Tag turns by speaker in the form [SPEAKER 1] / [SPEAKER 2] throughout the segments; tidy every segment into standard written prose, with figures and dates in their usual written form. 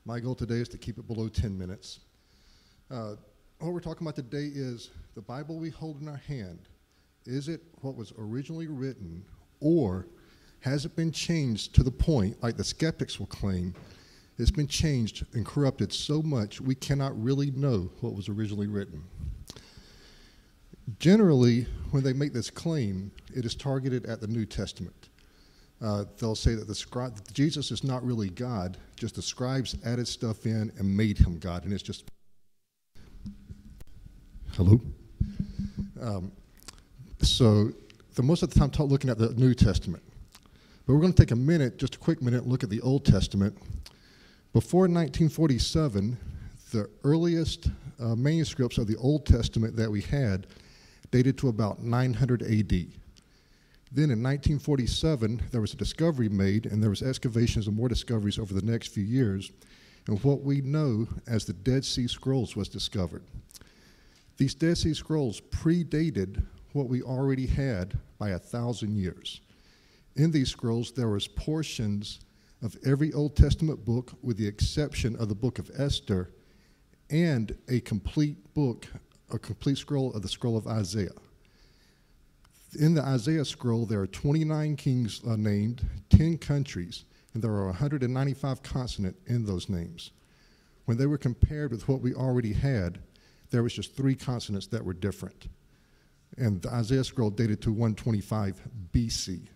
[SPEAKER 1] My goal today is to keep it below 10 minutes. What we're talking about today is the Bible we hold in our hand. Is it what was originally written, or has it been changed to the point, like the skeptics will claim, it's been changed and corrupted so much we cannot really know what was originally written? Generally, when they make this claim, it is targeted at the New Testament. They'll say that Jesus is not really God, just the scribes added stuff in and made him God, and it's just... Hello? So most of the time looking at the New Testament. But we're going to take a minute, just a quick minute, and look at the Old Testament. Before 1947, the earliest manuscripts of the Old Testament that we had dated to about 900 AD. Then in 1947, there was a discovery made, and there was excavations and more discoveries over the next few years, and what we know as the Dead Sea Scrolls was discovered. These Dead Sea Scrolls predated what we already had by 1,000 years. In these scrolls, there was portions of every Old Testament book, with the exception of the book of Esther, and a complete book, a complete scroll of the scroll of Isaiah. In the Isaiah scroll, there are 29 kings named, 10 countries, and there are 195 consonants in those names. When they were compared with what we already had, there was just 3 consonants that were different. And the Isaiah scroll dated to 125 BC.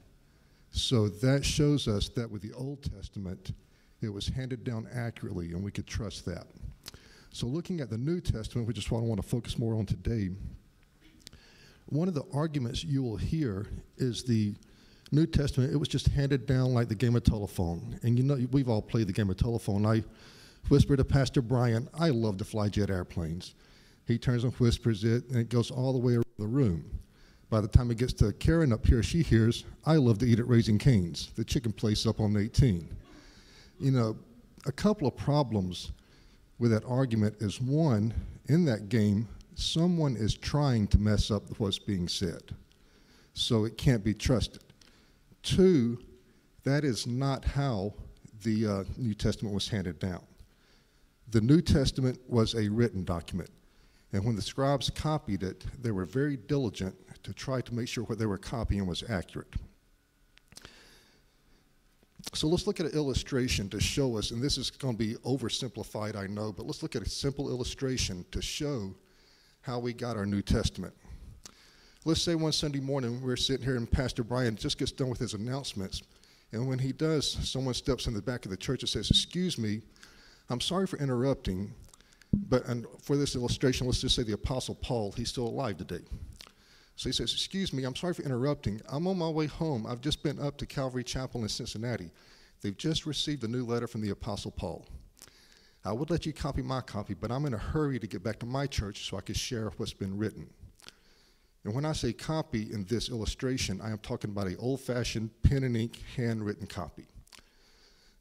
[SPEAKER 1] So that shows us that with the Old Testament, it was handed down accurately, and we could trust that. So looking at the New Testament, which is what I want to focus more on today, one of the arguments you will hear is the New Testament, it was just handed down like the game of telephone. And you know, we've all played the game of telephone. I whispered to Pastor Brian, I love to fly jet airplanes. He turns and whispers it, and it goes all the way around the room. By the time it gets to Karen up here, she hears, I love to eat at Raising Cane's, the chicken place up on 18. You know, a couple of problems with that argument is, one, in that game, someone is trying to mess up what's being said, so it can't be trusted. 2, that is not how the New Testament was handed down. The New Testament was a written document. And when the scribes copied it, they were very diligent to try to make sure what they were copying was accurate. So let's look at an illustration to show us, and this is going to be oversimplified, I know, but let's look at a simple illustration to show how we got our New Testament. Let's say one Sunday morning we're sitting here and Pastor Brian just gets done with his announcements, and when he does, someone steps in the back of the church and says, excuse me, I'm sorry for interrupting, but for this illustration, let's just say the Apostle Paul, he's still alive today. So he says, excuse me, I'm sorry for interrupting. I'm on my way home. I've just been up to Calvary Chapel in Cincinnati. They've just received a new letter from the Apostle Paul. I would let you copy my copy, but I'm in a hurry to get back to my church so I can share what's been written. And when I say copy in this illustration, I am talking about an old-fashioned pen and ink handwritten copy.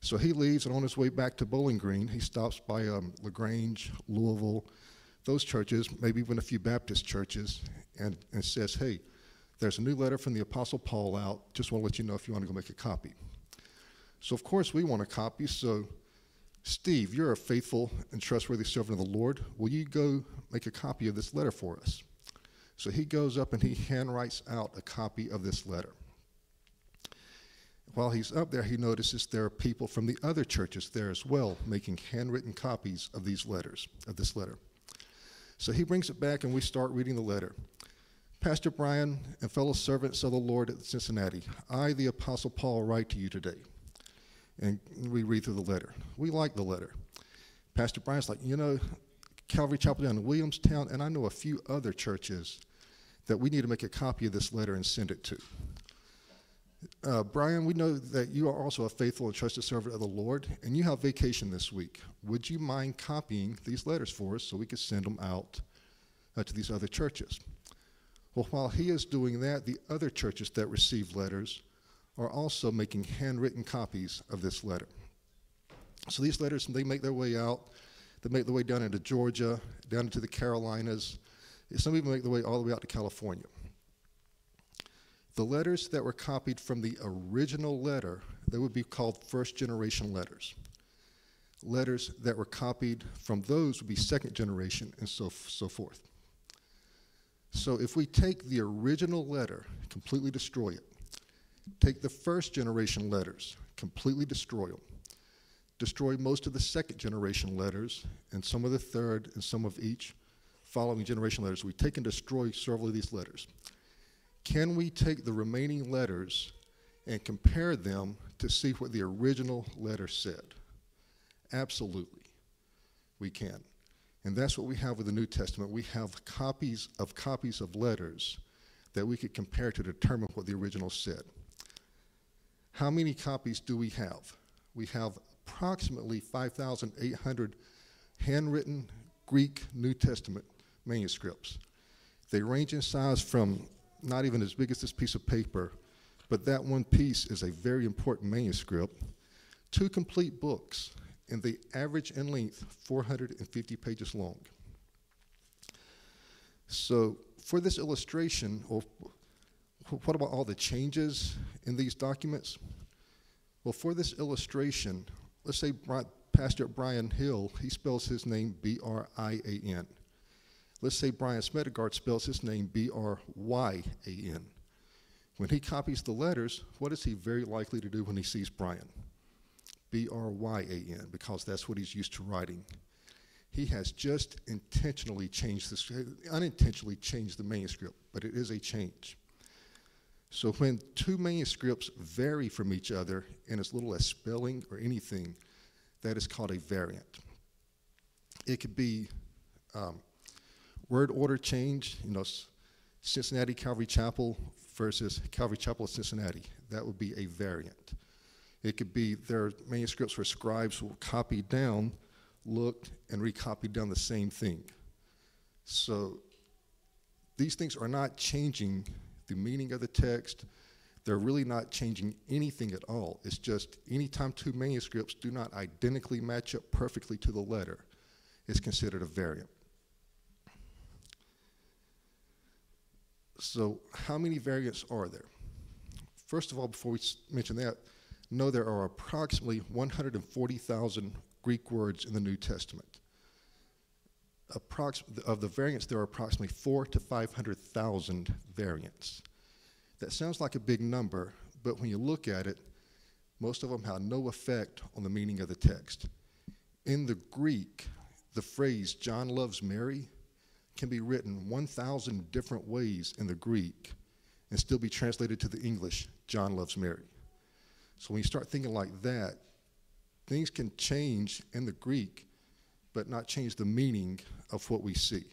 [SPEAKER 1] So he leaves, and on his way back to Bowling Green, he stops by LaGrange, Louisville, those churches, maybe even a few Baptist churches, and says, hey, there's a new letter from the Apostle Paul out. Just want to let you know if you want to go make a copy. So, of course, we want a copy. So, Steve, you're a faithful and trustworthy servant of the Lord. Will you go make a copy of this letter for us? So he goes up and he handwrites out a copy of this letter. While he's up there, he notices there are people from the other churches there as well making handwritten copies of these letters, of this letter. So he brings it back and we start reading the letter. Pastor Brian and fellow servants of the Lord at Cincinnati, I, the Apostle Paul, write to you today. And we read through the letter. We like the letter. Pastor Brian's like, you know, Calvary Chapel down in Williamstown, and I know a few other churches that we need to make a copy of this letter and send it to. Brian, we know that you are also a faithful and trusted servant of the Lord, and you have vacation this week. Would you mind copying these letters for us so we could send them out to these other churches? Well, while he is doing that, the other churches that receive letters are also making handwritten copies of this letter. So these letters, they make their way out. They make their way down into Georgia, down into the Carolinas. Some even make their way all the way out to California. The letters that were copied from the original letter, they would be called first-generation letters. Letters that were copied from those would be second generation, and so forth. So if we take the original letter, completely destroy it, take the first generation letters, completely destroy them, destroy most of the second generation letters, and some of the third, and some of each following generation letters, we take and destroy several of these letters. Can we take the remaining letters and compare them to see what the original letter said? Absolutely, we can. And that's what we have with the New Testament. We have copies of letters that we could compare to determine what the original said. How many copies do we have? We have approximately 5,800 handwritten Greek New Testament manuscripts. They range in size from not even as big as this piece of paper, but that one piece is a very important manuscript, to complete books, and they average in length 450 pages long. So for this illustration, or what about all the changes in these documents? Well, for this illustration, let's say Pastor Brian Hill, he spells his name B-R-I-A-N. Let's say Brian Smedegard spells his name B-R-Y-A-N. When he copies the letters, what is he very likely to do when he sees Brian? B-R-Y-A-N, because that's what he's used to writing. He has just unintentionally changed the manuscript, but it is a change. So when two manuscripts vary from each other in as little as spelling or anything, that is called a variant. It could be word order change, Cincinnati Calvary Chapel versus Calvary Chapel of Cincinnati. That would be a variant. It could be there are manuscripts where scribes will copy down, looked, and recopied down the same thing. So these things are not changing the meaning of the text. They're really not changing anything at all. It's just anytime two manuscripts do not identically match up perfectly to the letter, it's considered a variant. So how many variants are there? First of all, before we mention that, know there are approximately 140,000 Greek words in the New Testament. Of the variants, there are approximately 400,000 to 500,000 variants. That sounds like a big number, but when you look at it, most of them have no effect on the meaning of the text. In the Greek, the phrase "John loves Mary" can be written 1,000 different ways in the Greek and still be translated to the English, "John loves Mary." So when you start thinking like that, things can change in the Greek, but not change the meaning of what we see.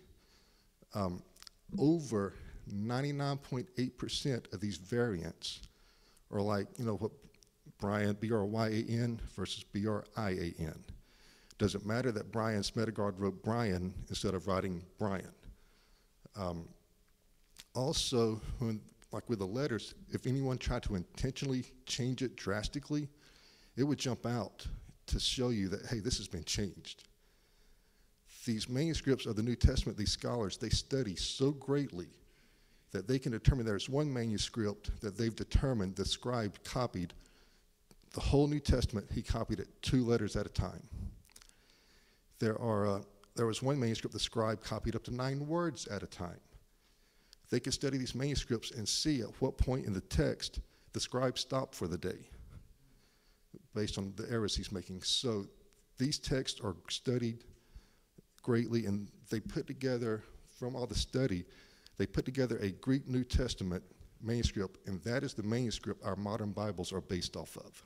[SPEAKER 1] Over 99.8% of these variants are like, what Brian, B-R-Y-A-N versus B-R-I-A-N. Doesn't matter that Brian Smedegard wrote Brian instead of writing Brian. Also, like with the letters, if anyone tried to intentionally change it drastically, it would jump out to show you that, hey, this has been changed. These manuscripts of the New Testament, these scholars, they study so greatly that they can determine there's one manuscript that they've determined the scribe copied the whole New Testament. He copied it 2 letters at a time. There was one manuscript the scribe copied up to 9 words at a time. They could study these manuscripts and see at what point in the text the scribe stopped for the day based on the errors he's making. So these texts are studied greatly, and they put together, from all the study, they put together a Greek New Testament manuscript, and that is the manuscript our modern Bibles are based off of.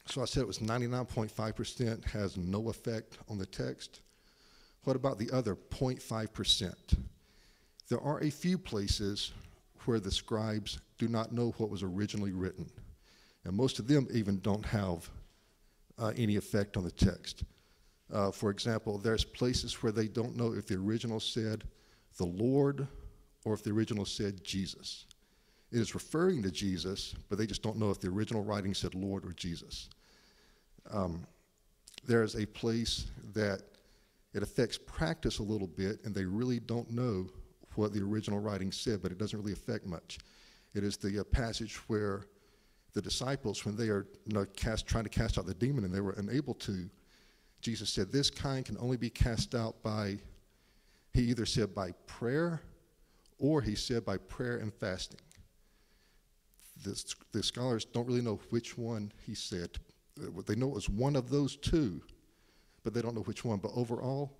[SPEAKER 1] So I said it was 99.5% has no effect on the text. What about the other 0.5%? There are a few places where the scribes do not know what was originally written, and most of them even don't have any effect on the text. For example, there's places where they don't know if the original said the Lord or if the original said Jesus. It is referring to Jesus, but they just don't know if the original writing said Lord or Jesus. There's a place that it affects practice a little bit, and they really don't know what the original writing said, but it doesn't really affect much. It is the passage where the disciples, when they are trying to cast out the demon and they were unable to, Jesus said, this kind can only be cast out by, he either said by prayer, or he said by prayer and fasting. The scholars don't really know which one he said. They know it was one of those two, but they don't know which one. But overall,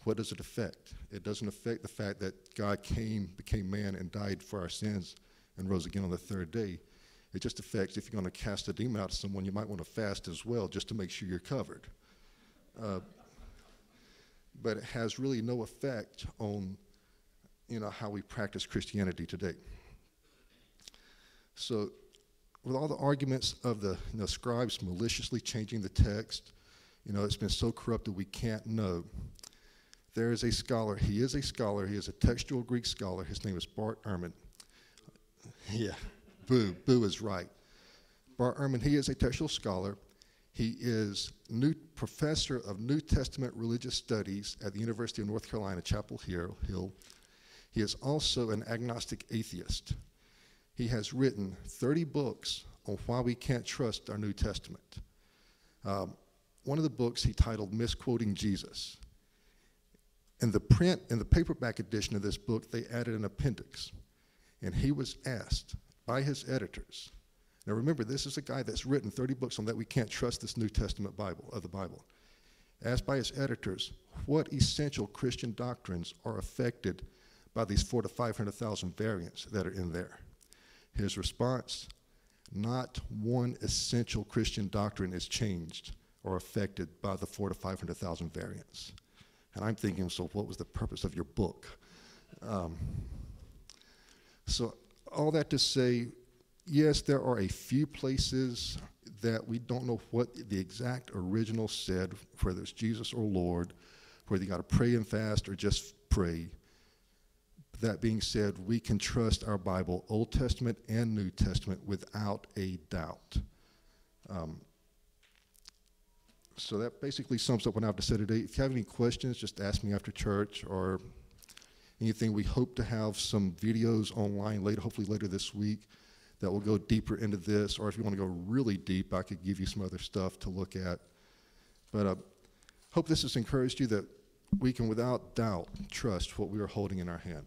[SPEAKER 1] what does it affect? It doesn't affect the fact that God became man, and died for our sins and rose again on the third day. It just affects, if you're going to cast a demon out of someone, you might want to fast as well, just to make sure you're covered. But it has really no effect on, how we practice Christianity today. So, with all the arguments of the scribes maliciously changing the text, it's been so corrupted we can't know. There is a scholar. He is a textual Greek scholar. His name is Bart Ehrman. Yeah, Boo is right. Bart Ehrman, he is a textual scholar. He is professor of New Testament religious studies at the University of North Carolina, Chapel Hill. He is also an agnostic atheist. He has written 30 books on why we can't trust our New Testament. One of the books he titled Misquoting Jesus. In the paperback edition of this book, they added an appendix. And he was asked by his editors. Now remember, this is a guy that's written 30 books on that we can't trust this New Testament of the Bible. Asked by his editors, what essential Christian doctrines are affected by these 400,000 to 500,000 variants that are in there? His response, not one essential Christian doctrine is changed or affected by the 400,000 to 500,000 variants. And I'm thinking, so what was the purpose of your book? So all that to say, yes, there are a few places that we don't know what the exact original said, whether it's Jesus or Lord, whether you got to pray and fast or just pray. That being said, we can trust our Bible, Old Testament and New Testament, without a doubt. So that basically sums up what I have to say today. If you have any questions, just ask me after church or anything. We hope to have some videos online later, hopefully later this week, that will go deeper into this. Or if you want to go really deep, I could give you some other stuff to look at. But hope this has encouraged you that we can, without doubt, trust what we are holding in our hand.